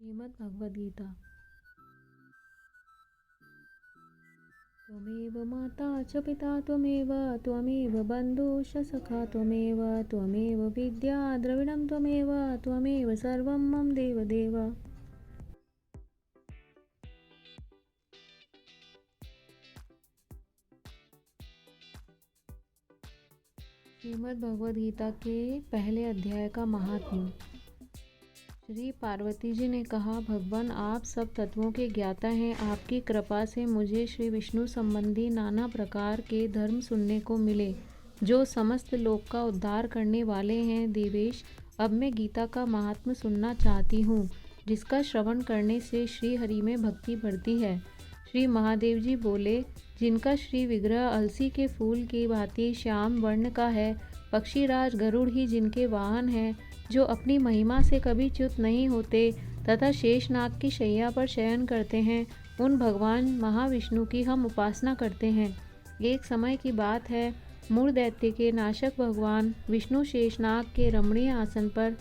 श्रीमद् भगवद गीता। त्वमेव माता च पिता त्वमेव बन्धुश्च सखा त्वमेव विद्या द्रविणं त्वमेव सर्वं मम देवदेव। श्रीमद् भगवद गीता के पहले अध्याय का महात्म्य। श्री पार्वती जी ने कहा, भगवान आप सब तत्वों के ज्ञाता हैं। आपकी कृपा से मुझे श्री विष्णु संबंधी नाना प्रकार के धर्म सुनने को मिले जो समस्त लोक का उद्धार करने वाले हैं। देवेश, अब मैं गीता का महात्म्य सुनना चाहती हूँ, जिसका श्रवण करने से श्री हरि में भक्ति बढ़ती है। श्री महादेव जी बोले, जिनका श्री विग्रह अलसी के फूल की भांति श्याम वर्ण का है, पक्षीराज गरुड़ ही जिनके वाहन हैं, जो अपनी महिमा से कभी च्युत नहीं होते तथा शेषनाग की शैया पर शयन करते हैं, उन भगवान महाविष्णु की हम उपासना करते हैं। एक समय की बात है, मूढ़ दैत्य के नाशक भगवान विष्णु शेषनाग के रमणीय आसन पर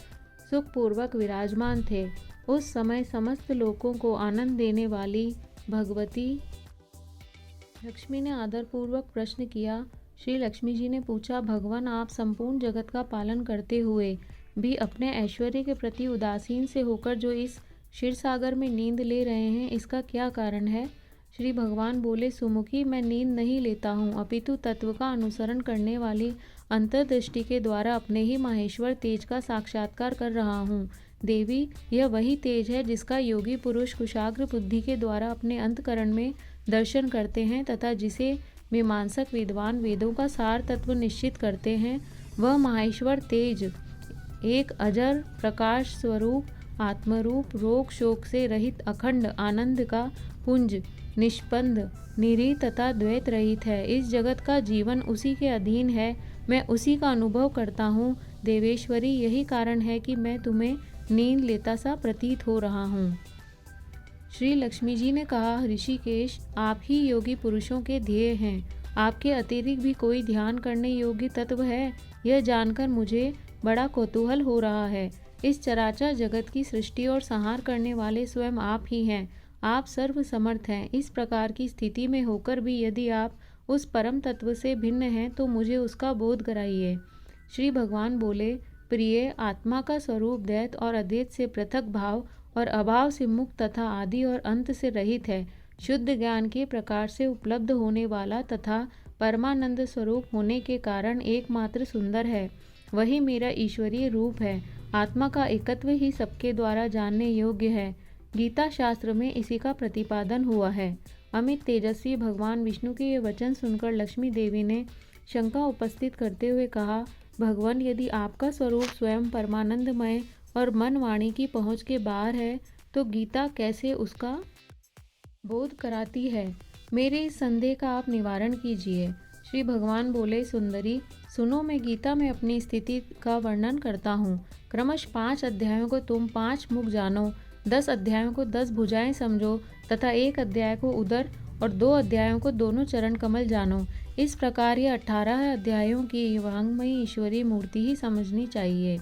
सुखपूर्वक विराजमान थे। उस समय समस्त लोकों को आनंद देने वाली भगवती लक्ष्मी ने आदरपूर्वक प्रश्न किया। श्री लक्ष्मी जी ने पूछा, भगवान आप संपूर्ण जगत का पालन करते हुए भी अपने ऐश्वर्य के प्रति उदासीन से होकर जो इस क्षीर सागर में नींद ले रहे हैं, इसका क्या कारण है? श्री भगवान बोले, सुमुखी, मैं नींद नहीं लेता हूँ, अपितु तत्व का अनुसरण करने वाली अंतर्दृष्टि के द्वारा अपने ही माहेश्वर तेज का साक्षात्कार कर रहा हूँ। देवी, यह वही तेज है जिसका योगी पुरुष कुशाग्र बुद्धि के द्वारा अपने अंतकरण में दर्शन करते हैं तथा जिसे मीमांसक विद्वान वेदों का सार तत्व निश्चित करते हैं। वह माहेश्वर तेज एक अजर प्रकाश स्वरूप आत्मरूप, रोग शोक से रहित अखंड आनंद का पुंज, निष्पंद, निरी तथा द्वैत रहित है। इस जगत का जीवन उसी के अधीन है, मैं उसी का अनुभव करता हूँ। देवेश्वरी, यही कारण है कि मैं तुम्हें नींद लेता सा प्रतीत हो रहा हूँ। श्री लक्ष्मी जी ने कहा, ऋषिकेश, आप ही योगी पुरुषों के ध्येय हैं। आपके अतिरिक्त भी कोई ध्यान करने योग्य तत्व है, यह जानकर मुझे बड़ा कौतूहल हो रहा है। इस चराचर जगत की सृष्टि और संहार करने वाले स्वयं आप ही हैं। आप सर्व समर्थ हैं। इस प्रकार की स्थिति में होकर भी यदि आप उस परम तत्व से भिन्न हैं तो मुझे उसका बोध कराइए। श्री भगवान बोले, प्रिय, आत्मा का स्वरूप द्वैत और अद्वैत से पृथक भाव और अभाव से मुक्त तथा आदि और अंत से रहित है। शुद्ध ज्ञान के प्रकार से उपलब्ध होने वाला तथा परमानंद स्वरूप होने के कारण एकमात्र सुंदर है। वही मेरा ईश्वरीय रूप है। आत्मा का एकत्व ही सबके द्वारा जानने योग्य है। गीता शास्त्र में इसी का प्रतिपादन हुआ है। अमित तेजस्वी भगवान विष्णु के ये वचन सुनकर लक्ष्मी देवी ने शंका उपस्थित करते हुए कहा, भगवान, यदि आपका स्वरूप स्वयं परमानंदमय और मन वाणी की पहुँच के बाहर है तो गीता कैसे उसका बोध कराती है? मेरे इस संदेह का आप निवारण कीजिए। श्री भगवान बोले, सुंदरी, सुनो, मैं गीता में अपनी स्थिति का वर्णन करता हूँ। क्रमश 5 अध्यायों को तुम 5 मुख जानो, 10 अध्यायों को 10 भुजाएं समझो तथा 1 अध्याय को उदर और 2 अध्यायों को दोनों चरण कमल जानो। इस प्रकार ये 18 अध्यायों की वांग्मयी ईश्वरीय मूर्ति ही समझनी चाहिए।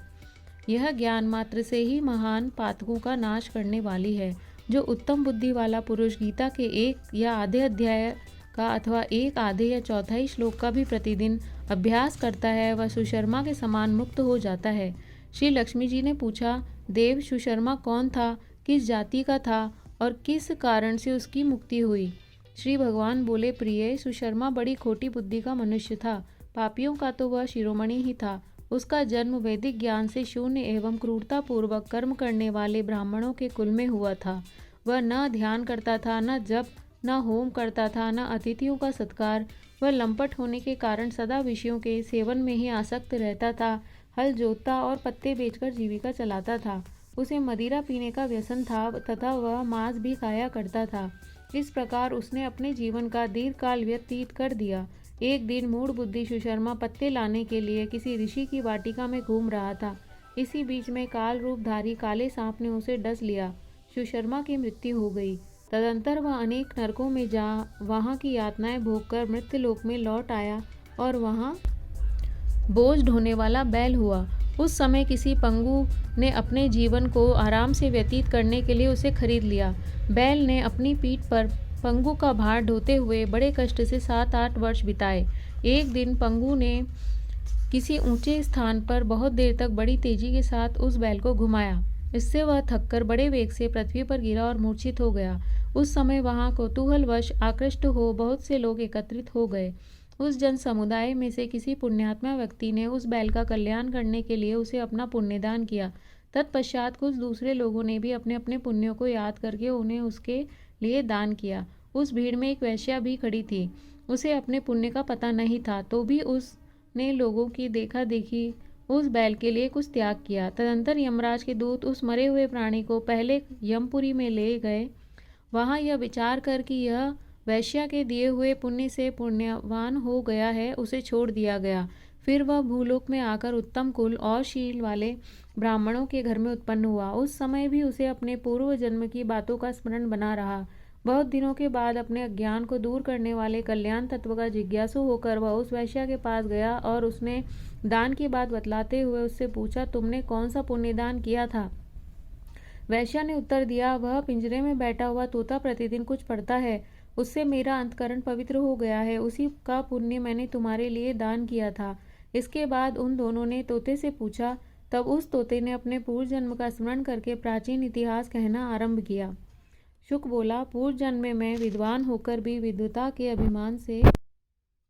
यह ज्ञान मात्र से ही महान पातकों का नाश करने वाली है। जो उत्तम बुद्धि वाला पुरुष गीता के 1 या आधे अध्याय का अथवा 1 आधे या चौथाई श्लोक का भी प्रतिदिन अभ्यास करता है, वह सुशर्मा के समान मुक्त हो जाता है। श्री लक्ष्मी जी ने पूछा, देव, सुशर्मा कौन था, किस जाति का था और किस कारण से उसकी मुक्ति हुई? श्री भगवान बोले, प्रिय, सुशर्मा बड़ी खोटी बुद्धि का मनुष्य था। पापियों का तो वह शिरोमणि ही था। उसका जन्म वैदिक ज्ञान से शून्य एवं क्रूरता पूर्वक कर्म करने वाले ब्राह्मणों के कुल में हुआ था। वह न ध्यान करता था, न जप, न होम करता था, न अतिथियों का सत्कार। वह लंपट होने के कारण सदा विषयों के सेवन में ही आसक्त रहता था। हल जोतता और पत्ते बेचकर जीविका चलाता था। उसे मदिरा पीने का व्यसन था तथा वह मांस भी खाया करता था। इस प्रकार उसने अपने जीवन का दीर्घकाल व्यतीत कर दिया। एक दिन मूढ़ बुद्धि सुशर्मा पत्ते लाने के लिए किसी ऋषि की वाटिका में घूम रहा था। इसी बीच में काल रूपधारी काले सांप ने उसे डस लिया। सुशर्मा की मृत्यु हो गई। तदंतर वह अनेक नरकों में जा वहाँ की यातनाएं भोगकर मृत्युलोक में लौट आया और वहाँ बोझ ढोने वाला बैल हुआ। उस समय किसी पंगु ने अपने जीवन को आराम से व्यतीत करने के लिए उसे खरीद लिया। बैल ने अपनी पीठ पर पंगु का भार ढोते हुए बड़े कष्ट से 7-8 वर्ष बिताए। एक दिन पंगु ने किसी ऊंचे स्थान पर बहुत देर तक बड़ी तेजी के साथ उस बैल को घुमाया। इससे वह थककर बड़े वेग से पृथ्वी पर गिरा और मूर्छित हो गया। उस समय वहां कौतूहलवश आकृष्ट हो बहुत से लोग एकत्रित हो गए। उस जन समुदाय में से किसी पुण्यात्मा व्यक्ति ने उस बैल का कल्याण करने के लिए उसे अपना पुण्यदान किया। तत्पश्चात कुछ दूसरे लोगों ने भी अपने अपने पुण्यों को याद करके उन्हें उसके लिए दान किया। उस भीड़ में एक वेश्या भी खड़ी थी। उसे अपने पुण्य का पता नहीं था, तो भी उसने लोगों की देखा देखी उस बैल के लिए कुछ त्याग किया। तदंतर यमराज के दूत उस मरे हुए प्राणी को पहले यमपुरी में ले गए। वहां यह विचार कर कि यह वैश्या के दिए हुए पुण्य से पुण्यवान हो गया है, उसे छोड़ दिया गया। फिर वह भूलोक में आकर उत्तम कुल और शील वाले ब्राह्मणों के घर में उत्पन्न हुआ। उस समय भी उसे अपने पूर्व जन्म की बातों का स्मरण बना रहा। बहुत दिनों के बाद अपने अज्ञान को दूर करने वाले कल्याण तत्व का जिज्ञासु होकर वह उस वैश्या के पास गया और उसने दान की बात बतलाते हुए उससे पूछा, तुमने कौन सा पुण्यदान किया था? वैश्या ने उत्तर दिया, वह पिंजरे में बैठा हुआ तोता प्रतिदिन कुछ पढ़ता है, उससे मेरा अंतकरण पवित्र हो गया है, उसी का पुण्य मैंने तुम्हारे लिए दान किया था। इसके बाद उन दोनों ने तोते से पूछा। तब उस तोते ने अपने पूर्व जन्म का स्मरण करके प्राचीन इतिहास कहना आरंभ किया। शुक बोला, पूर्व जन्म में मैं विद्वान होकर भी विद्वता के अभिमान से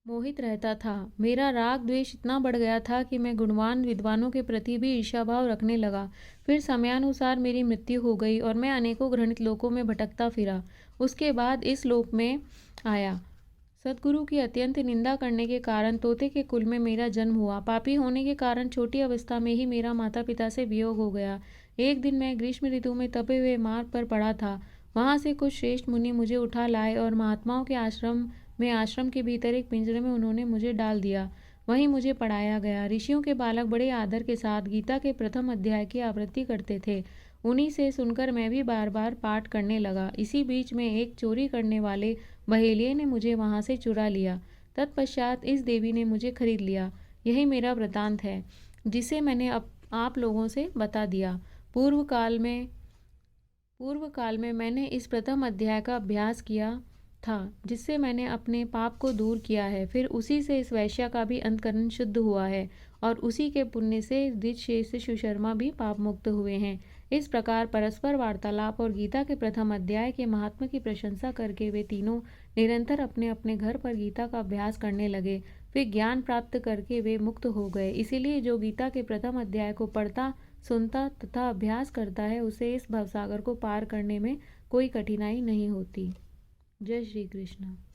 मोहित रहता था। मेरा राग द्वेष इतना बढ़ गया था कि मैं गुणवान विद्वानों के प्रति भी ईर्ष्याभाव रखने लगा। फिर समयानुसार मेरी मृत्यु हो गई और मैं अनेकों घृणित लोकों में भटकता फिरा। उसके बाद इस लोक में आया। सद्गुरु की अत्यंत निंदा करने के कारण तोते के कुल में मेरा जन्म हुआ। पापी होने के कारण छोटी अवस्था में ही मेरा माता पिता से वियोग हो गया। एक दिन मैं ग्रीष्म ऋतु में तपे हुए मार्ग पर पड़ा था। वहां से कुछ श्रेष्ठ मुनि मुझे उठा लाए और महात्माओं के आश्रम के भीतर एक पिंजरे में उन्होंने मुझे डाल दिया। वहीं मुझे पढ़ाया गया। ऋषियों के बालक बड़े आदर के साथ गीता के प्रथम अध्याय की आवृत्ति करते थे। उन्हीं से सुनकर मैं भी बार बार पाठ करने लगा। इसी बीच में एक चोरी करने वाले बहेलिये ने मुझे वहां से चुरा लिया। तत्पश्चात इस देवी ने मुझे खरीद लिया। यही मेरा वृतांत है, जिसे मैंने आप लोगों से बता दिया। पूर्व काल में मैंने इस प्रथम अध्याय का अभ्यास किया था, जिससे मैंने अपने पाप को दूर किया है। फिर उसी से इस वैश्या का भी अंतकरण शुद्ध हुआ है और उसी के पुण्य से द्विजश्रेष्ठ सुशर्मा भी पाप मुक्त हुए हैं। इस प्रकार परस्पर वार्तालाप और गीता के प्रथम अध्याय के महात्मा की प्रशंसा करके वे तीनों निरंतर अपने अपने घर पर गीता का अभ्यास करने लगे। फिर ज्ञान प्राप्त करके वे मुक्त हो गए। इसीलिए जो गीता के प्रथम अध्याय को पढ़ता, सुनता तथा अभ्यास करता है, उसे इस भवसागर को पार करने में कोई कठिनाई नहीं होती। जय श्री कृष्ण।